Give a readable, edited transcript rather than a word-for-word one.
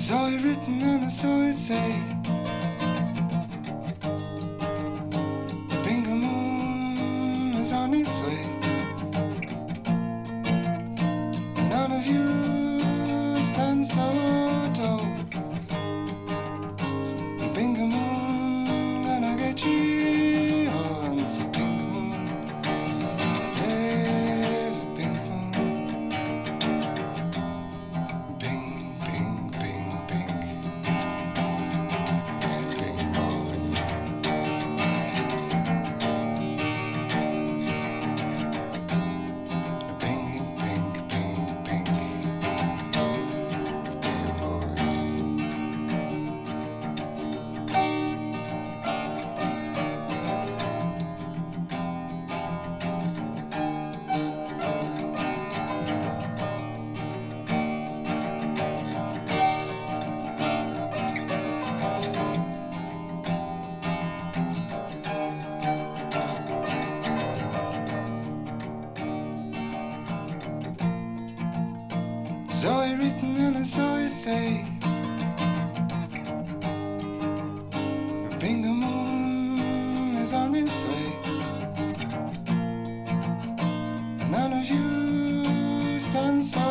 Saw it written and I saw it say, Bingo Moon is on its way. None of you stand so tall. Bingo Moon, gonna get you all. It's a Bingo Moon, there's a Bingo Moon. Bing, bing, bing, bing. Bing Moon. Bing, bing, bing, bing. Bing Moon. Saw it written and I saw it say, Bingo Moon is on its way. None of you stand so